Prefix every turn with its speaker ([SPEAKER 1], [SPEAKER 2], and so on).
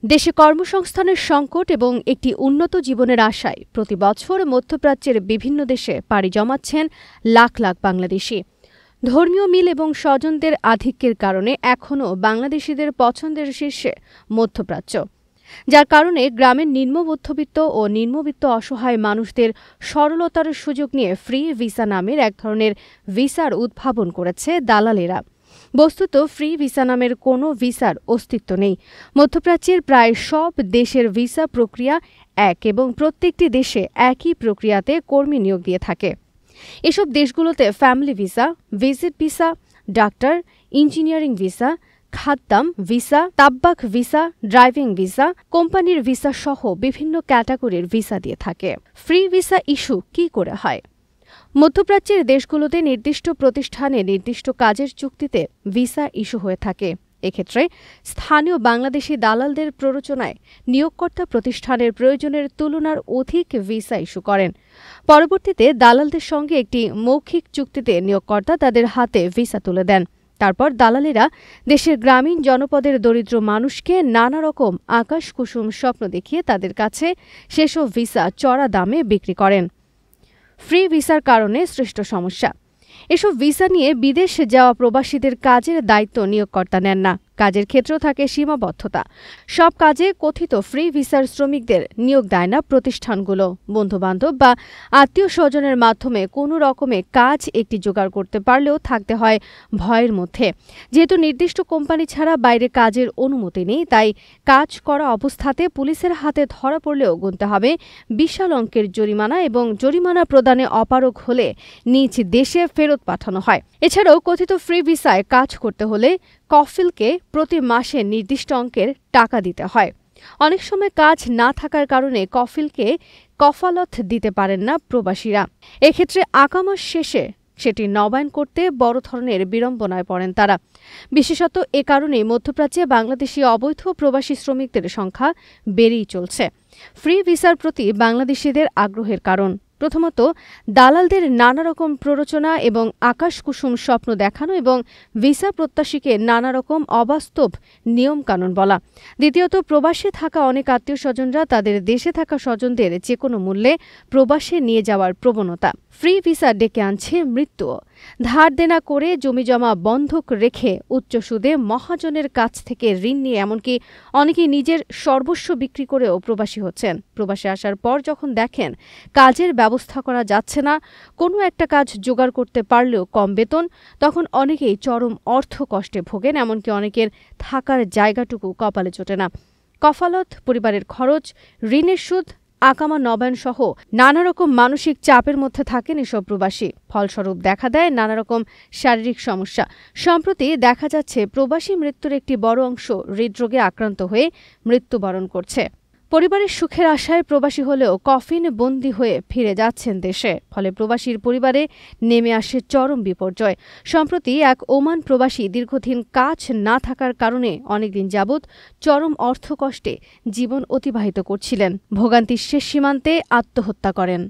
[SPEAKER 1] দেশে কর্মসংস্থানের সংকট এবং একটি উন্নত জীবনের আশায় প্রতি বছর মধ্যপ্রাচ্যের বিভিন্ন দেশে পাড়ি জমাচ্ছেন লাখ লাখ বাংলাদেশি। ধর্মীয় মিল এবং স্বজনদের আধিক্যের কারণে এখনও বাংলাদেশিদের পছন্দের শীর্ষে মধ্যপ্রাচ্য, যার কারণে গ্রামের নিম্ন মধ্যবিত্ত ও নিম্নবিত্ত অসহায় মানুষদের সরলতার সুযোগ নিয়ে ফ্রি ভিসা নামের এক ধরনের ভিসার উদ্ভাবন করেছে দালালেরা। বস্তুত ফ্রি ভিসা নামের কোনো ভিসার অস্তিত্ব নেই। মধ্যপ্রাচ্যের প্রায় সব দেশের ভিসা প্রক্রিয়া এক এবং প্রত্যেকটি দেশে একই প্রক্রিয়াতে কর্মী নিয়োগ দিয়ে থাকে। এসব দেশগুলোতে family visa, visit visa, doctor, engineering visa, খাদ্দাম ভিসা, তাব্বাক ভিসা, ড্রাইভিং ভিসা, কোম্পানির ভিসা সহ বিভিন্ন ক্যাটাগরির ভিসা দিয়ে থাকে। ফ্রি ভিসা ইস্যু কী করে হয়? মধ্যপ্রাচ্যের দেশগুলোতে নির্দিষ্ট প্রতিষ্ঠানে নির্দিষ্ট কাজের চুক্তিতে ভিসা ইস্যু হয়ে থাকে। এক্ষেত্রে স্থানীয় বাংলাদেশি দালালদের প্ররোচনায় নিয়োগকর্তা প্রতিষ্ঠানের প্রয়োজনের তুলনার অধিক ভিসা ইস্যু করেন। পরবর্তীতে দালালদের সঙ্গে একটি মৌখিক চুক্তিতে নিয়োগকর্তা তাদের হাতে ভিসা তুলে দেন। তারপর দালালেরা দেশের গ্রামীণ জনপদের দরিদ্র মানুষকে নানা রকম আকাশকুসুম স্বপ্ন দেখিয়ে তাদের কাছে সেসব ভিসা চড়া দামে বিক্রি করেন। ফ্রি ভিসার কারণে সৃষ্ট সমস্যা। এসব ভিসা নিয়ে বিদেশ যাওয়া প্রবাসীদের কাজের দায়িত্ব নিয়োগকর্তা নেন না। কাজের ক্ষেত্রেও থাকে সীমাবদ্ধতা। সব কাজে কথিত ফ্রি ভিসার শ্রমিকদের নিয়োগ দেয় না প্রতিষ্ঠানগুলো। বন্ধুবান্ধব বা আত্মীয় স্বজনের মাধ্যমে কোনো রকমে কাজ একটি জোগাড় করতে পারলেও থাকতে হয় ভয়ের মধ্যে। যেহেতু নির্দিষ্ট কোম্পানি ছাড়া বাইরে কাজের অনুমতি নেই, তাই কাজ করা অবস্থাতে পুলিশের হাতে ধরা পড়লেও গুনতে হবে বিশাল অঙ্কের জরিমানা এবং জরিমানা প্রদানে অপারগ হলে নিজ দেশে ফেরত পাঠানো হয়। এছাড়াও কথিত ফ্রি ভিসায় কাজ করতে হলে কফিলকে প্রতি মাসে নির্দিষ্ট অঙ্কের টাকা দিতে হয়। অনেক সময় কাজ না থাকার কারণে কফিলকে কফালত দিতে পারেন না প্রবাসীরা। এক্ষেত্রে আকামা শেষে সেটি নবায়ন করতে বড় ধরনের বিড়ম্বনায় পড়েন তারা। বিশেষত এ কারণেই মধ্যপ্রাচ্যে বাংলাদেশি অবৈধ প্রবাসী শ্রমিকদের সংখ্যা বেড়েই চলছে। ফ্রি ভিসার প্রতি বাংলাদেশিদের আগ্রহের কারণ প্রথমত দালালদের নানা রকম প্ররোচনা এবং আকাশকুসুম স্বপ্ন দেখানো এবং ভিসা প্রত্যাশীকে নানা রকম অবাস্তব নিয়মকানুন বলা। দ্বিতীয়ত প্রবাসে থাকা অনেক আত্মীয় স্বজনরা তাদের দেশে থাকা স্বজনদের যে কোনো মূল্যে প্রবাসে নিয়ে যাওয়ার প্রবণতা। ফ্রি ভিসা ডেকে আনছে মৃত্যুও। ধার দেনা করে জমিজমা বন্ধক রেখে উচ্চ সুদে মহাজনের কাছ থেকে ঋণ নিয়ে এমনকি অনেকেই নিজের সর্বস্ব বিক্রি করেও প্রবাসী হচ্ছেন। প্রবাসে আসার পর যখন দেখেন কাজের ব্যবস্থা করা যাচ্ছে না, কোনো একটা কাজ জোগাড় করতে পারলেও কম বেতন, তখন অনেকেই চরম অর্থ কষ্টে ভোগেন। এমনকি অনেকের থাকার জায়গাটুকু কপালে জোটে না। কফালত, পরিবারের খরচ, ঋণের সুদ, আকামা নবায়ন সহ নানা রকম মানসিক চাপের মধ্যে থাকেন এসব প্রবাসী। ফলস্বরূপ দেখা দেয় নানা রকম শারীরিক সমস্যা। সম্প্রতি দেখা যাচ্ছে প্রবাসী মৃত্যুর একটি বড় অংশ হৃদরোগে আক্রান্ত হয়ে মৃত্যুবরণ করছে। পরিবারের সুখের আশায় প্রবাসী হলেও কফিন বন্দী হয়ে ফিরে যাচ্ছেন দেশে। ফলে প্রবাসীর পরিবারে নেমে আসে চরম বিপর্যয়। সম্প্রতি এক ওমান প্রবাসী দীর্ঘদিন কাজ না থাকার কারণে অনেকদিন যাবৎ চরম অর্থকষ্টে জীবন অতিবাহিত করছিলেন। ভোগান্তির শেষ সীমান্তে আত্মহত্যা করেন।